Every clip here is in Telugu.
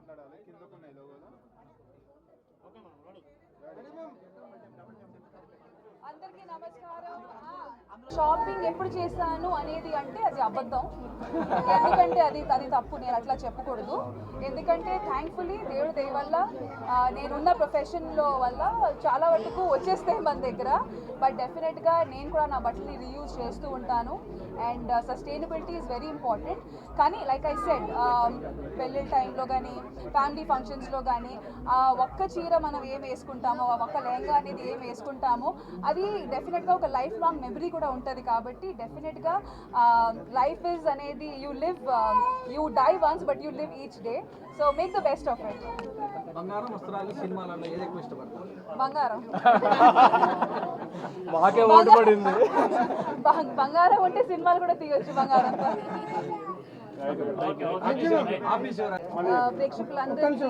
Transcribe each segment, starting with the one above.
మాట్లాడాలి కిందకున్నాయి లోగోలు. అందరికీ నమస్కారం. షాపింగ్ ఎప్పుడు చేశాను అనేది అంటే అది అబద్ధం. ఎందుకంటే అది తప్పు, నేను అట్లా చెప్పకూడదు. ఎందుకంటే థ్యాంక్ఫుల్లీ దేవుడి దయ వల్ల నేనున్న ప్రొఫెషన్లో వల్ల చాలా వరకు వచ్చేస్తాయి మన దగ్గర. బట్ డెఫినెట్గా నేను కూడా నా బట్టల్ని రీయూజ్ చేస్తూ ఉంటాను. And sustainability is very important. కానీ లైక్ ఐ సెడ్, పెళ్ళిళ్ళ టైంలో కానీ ఫ్యామిలీ ఫంక్షన్స్లో కానీ ఒక్క చీర మనం ఏం వేసుకుంటామో, ఒక్క లెహంగా అనేది ఏం వేసుకుంటామో అది డెఫినెట్గా ఒక లైఫ్ లాంగ్ మెమరీ కూడా ఉంటుంది. కాబట్టి డెఫినెట్గా లైఫ్ ఇస్ అనేది you die once but you live each day. So make the best of it. బంగారం వస్త్రాలు సినిమాలలో ఏది ఎక్కువ ఇష్టపడతారు? బంగారం. మాకే ఓటు పడింది. బంగారం ఉంటే సినిమాలు కూడా తీయొచ్చు బంగారంతో. ప్రేక్షకులందరికీ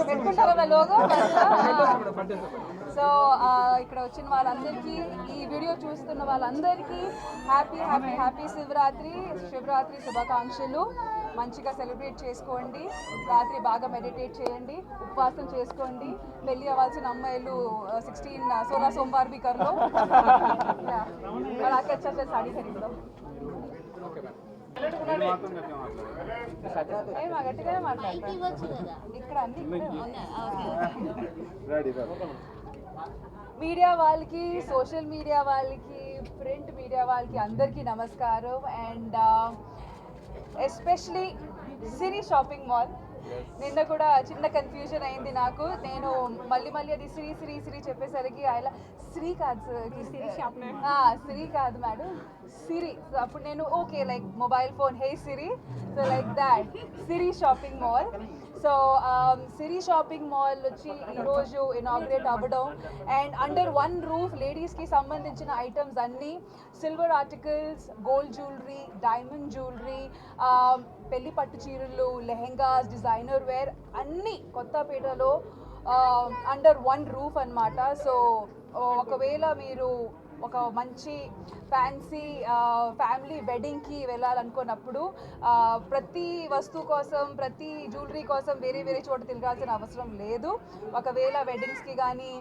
పెట్టుకుంటారా లోగో? సో ఇక్కడ వచ్చిన వాళ్ళందరికీ, ఈ వీడియో చూస్తున్న వాళ్ళందరికీ హ్యాపీ హ్యాపీ హ్యాపీ శివరాత్రి శుభాకాంక్షలు. మంచిగా సెలబ్రేట్ చేసుకోండి. రాత్రి బాగా మెడిటేట్ చేయండి, ఉపవాసం చేసుకోండి. పెళ్ళి అవ్వాల్సిన అమ్మాయిలు 16 సోమవాर भी कर लो और आके अच्छा अच्छा साड़ी खरीद लो. గట్టిగానే మాట్లాడతాను ఇక్కడ అన్ని. మీడియా వాళ్ళకి, సోషల్ మీడియా వాళ్ళకి, ప్రింట్ మీడియా వాళ్ళకి అందరికీ నమస్కారం. And especially Siri shopping mall. నిన్న కూడా చిన్న కన్ఫ్యూజన్ అయింది నాకు. నేను మళ్ళీ అది సిరి చెప్పేసరికి ఆయన శ్రీ కాదు సిరి కాదు మేడం, సిరి. సో అప్పుడు నేను okay like mobile phone, hey Siri, so like that Siri shopping mall. So Siri shopping mall వచ్చి ఈరోజు ఇనాగ్రేట్ అవ్వడం. అండ్ అండర్ వన్ రూఫ్ లేడీస్కి సంబంధించిన ఐటమ్స్ అన్నీ, silver articles, gold jewellery, diamond jewellery, పెళ్లి పట్టు చీరలు, లెహెంగాస్, డిజైనర్ వేర్ అన్నీ కొత్తపేటలో అండర్ వన్ రూఫ్ అన్నమాట. సో ఒకవేళ మీరు ఒక మంచి ఫ్యాన్సీ ఫ్యామిలీ వెడ్డింగ్కి వెళ్ళాలనుకున్నప్పుడు ప్రతి వస్తువు కోసం, ప్రతి జ్యువెలరీ కోసం వేరే చోట తిరగాల్సిన అవసరం లేదు. ఒకవేళ వెడ్డింగ్స్కి కానీ,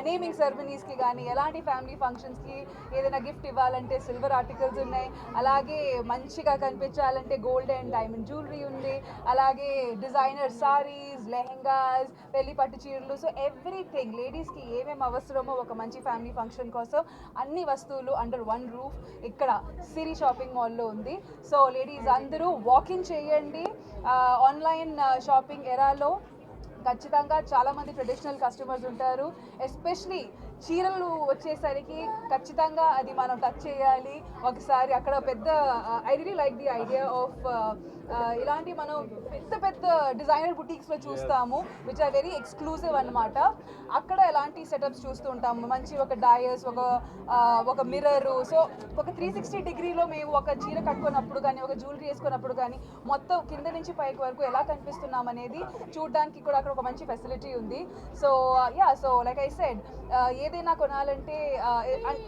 నేమింగ్ సెరమనీస్కి కానీ, ఎలాంటి ఫ్యామిలీ ఫంక్షన్స్కి ఏదైనా గిఫ్ట్ ఇవ్వాలంటే సిల్వర్ ఆర్టికల్స్ ఉన్నాయి. అలాగే మంచిగా కనిపించాలంటే గోల్డ్ అండ్ డైమండ్ జ్యువెలరీ ఉంది. అలాగే డిజైనర్ సారీస్, లెహెంగాస్, పెళ్లి పట్టు చీరలు. సో ఎవ్రీథింగ్ లేడీస్కి ఏమేమి అవసరమో ఒక మంచి ఫ్యామిలీ ఫంక్షన్ కోసం అన్ని వస్తువులు అండర్ వన్ రూఫ్ ఇక్కడ సిరి షాపింగ్ మాల్లో ఉంది. సో లేడీస్ అందరూ వాకింగ్ చేయండి. ఆన్లైన్ షాపింగ్ ఎరాలో ఖచ్చితంగా చాలామంది ట్రెడిషనల్ కస్టమర్స్ ఉంటారు. ఎస్పెషలీ చీరలు వచ్చేసరికి ఖచ్చితంగా అది మనం టచ్ చేయాలి ఒకసారి. అక్కడ పెద్ద I really like the idea of ఇలాంటి మనం పెద్ద డిజైనర్ బుటీక్స్లో చూస్తాము, విచ్ ఆర్ వెరీ ఎక్స్క్లూజివ్ అన్నమాట. అక్కడ ఎలాంటి సెటప్స్ చూస్తూ ఉంటాము, మంచి ఒక డయస్, ఒక మిర్రరు. సో ఒక 360 డిగ్రీలో మేము ఒక చీర కట్టుకున్నప్పుడు కానీ, ఒక జ్యువెలరీ వేసుకున్నప్పుడు కానీ మొత్తం కింద నుంచి పైకి వరకు ఎలా కనిపిస్తున్నాం అనేది చూడడానికి కూడా అక్కడ ఒక మంచి ఫెసిలిటీ ఉంది. So so like I said, ఏదైనా కొనాలంటే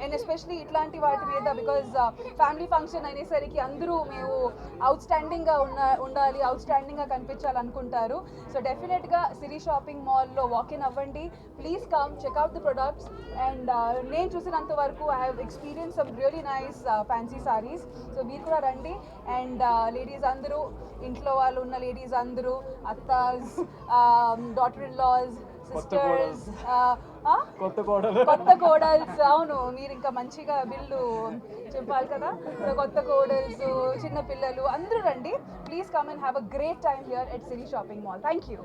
అండ్ ఎస్పెషలీ ఇట్లాంటి వాటి మీద, బికాజ్ ఫ్యామిలీ ఫంక్షన్ అనేసరికి అందరూ మేము అవుట్స్టాండింగ్గా ఉండాలి, అవుట్స్టాండింగ్గా కనిపించాలనుకుంటారు. సో డెఫినెట్గా సిరి షాపింగ్ మాల్లో వాకిన్ అవ్వండి. Please come check out the products. And నేను చూసినంత వరకు I have experience some really nice fancy saris. So మీరు కూడా రండి. అండ్ లేడీస్ అందరూ, ఇంట్లో వాళ్ళు ఉన్న లేడీస్ అందరూ, అత్తాస్, డాటర్ ఇన్ లాస్, సిస్టర్స్, కొత్త కోడల్స్, అవును మీరు ఇంకా మంచిగా బిల్లు చెప్పాలి కదా. సో కొత్త కోడల్స్, చిన్న పిల్లలు అందరూ రండి. Please come and have a great time here at Siri shopping mall. Thank you.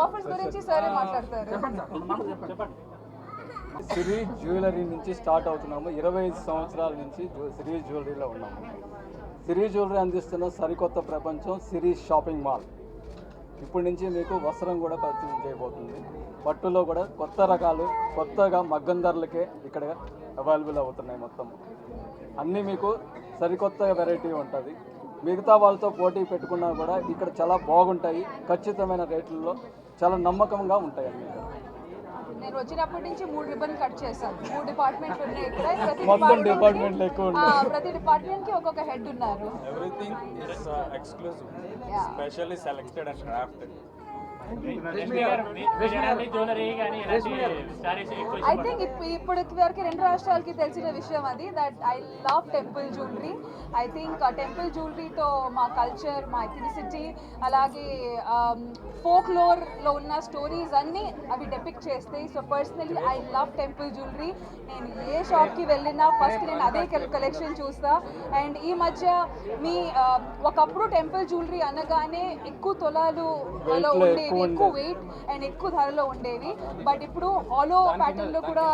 Offers గురించి సరే మాట్లాడతారు. సిరి జ్యువెలరీ నుంచి స్టార్ట్ అవుతున్నాము. 25 సంవత్సరాల నుంచి సిరి జ్యువెలరీలో ఉన్నాము. సిరి జ్యువెలరీ అందిస్తున్న సరికొత్త ప్రపంచం సిరి షాపింగ్ మాల్. ఇప్పటి నుంచి మీకు వస్త్రం కూడా పరిచయం చేయబోతుంది. పట్టులో కూడా కొత్త రకాలు, కొత్తగా మగ్గం ధరలకే ఇక్కడ అవైలబుల్ అవుతున్నాయి. మొత్తం అన్నీ మీకు సరికొత్త వెరైటీ ఉంటుంది. మిగతా వాళ్ళతో పోటీ పెట్టుకున్నా కూడా ఇక్కడ చాలా బాగుంటాయి. ఖచ్చితమైన రేట్లలో చాలా నమ్మకంగా ఉంటాయి అన్నీ. నేను వచ్చినప్పటి నుంచి 3 రిబ్బన్ కట్ చేశాను. 3 డిపార్ట్మెంట్లు ఉన్నాయి ఇక్కడ. మొత్తం డిపార్ట్మెంట్లు ఎక్కువ ఉన్నాయి. ప్రతి డిపార్ట్మెంట్ కి ఒక్కొక్క హెడ్ ఉన్నారు. Everything is exclusive, Yeah. specially selected and crafted. I think ఇప్పటికి వరకు 2 రాష్ట్రాలకి తెలిసిన విషయం అది, that I love temple jewellery. I think temple జ్యువెలరీతో మా కల్చర్, మా ఎథనిసిటీ, అలాగే ఫోక్లోర్లో ఉన్న స్టోరీస్ అన్నీ అవి డెపిక్ట్ చేస్తాయి. So personally I love temple jewellery. నేను ఏ షాప్కి వెళ్ళినా ఫస్ట్ నేను అదే కలెక్షన్ చూస్తా. అండ్ ఈ మధ్య ఒకప్పుడు టెంపుల్ జ్యువెలరీ అనగానే ఎక్కువ తొలాలు ఉండేవి, ఎక్కువ వెయిట్ అండ్ ఎక్కువ ధరలో ఉండేవి. బట్ ఇప్పుడు హాలో ప్యాటర్న్ లో కూడా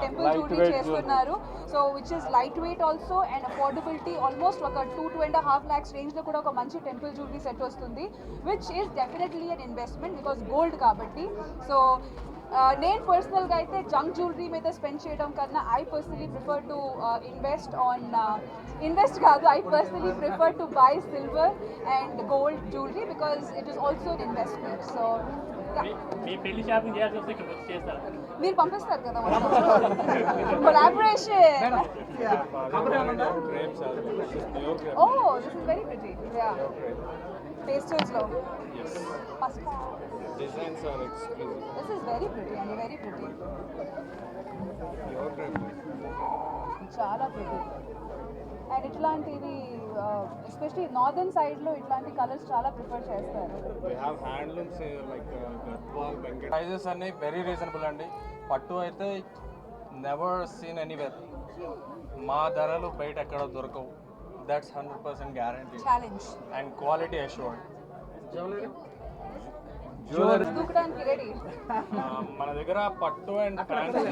టెంపుల్ జ్యువెలరీ చేస్తున్నారు. So which is light weight also and affordability. Almost ఒక 2.5 lakhs రేంజ్ లో కూడా ఒక మంచి టెంపుల్ జ్యువెలరీ సెట్ వస్తుంది, which is definitely an investment because gold కాబట్టి. సో నేను పర్సనల్గా అయితే జంక్ జ్యువెలరీ మీద స్పెండ్ చేయడం కన్నా I personally prefer to I personally prefer to buy silver and gold jewelry because it is also an investment. So పెళ్లి షాపింగ్ చేయాల్సి వస్తే ఇక్కడ వచ్చి చేస్తారు. మీరు పంపిస్తారు కదా collaboration. Drapes are this is pure crepe. Oh, this is very pretty. Yeah. Pastels lo. Yes. Pasta. Designs are exclusive. This is very pretty and very pretty. Pure crepe. చాలా pretty. అండ్ ఇట్లాంటివి ఎస్పెషలీ నార్దర్న్ సైడ్లో ఇట్లాంటి కలర్స్ చాలా ప్రిఫర్ చేస్తారు. We have handlooms like Gadwal, Venkat. Prices అన్ని వెరీ రీజనబుల్ అండి. పట్టు అయితే నెవర్ సీన్ ఎనీవేర్. మా ధరలు బయట ఎక్కడ దొరకవు. That's 100% guarantee challenge. And quality assured. దూకడానికి రెడీ. మన దగ్గర పట్టు అండ్ ఫ్యాన్సీ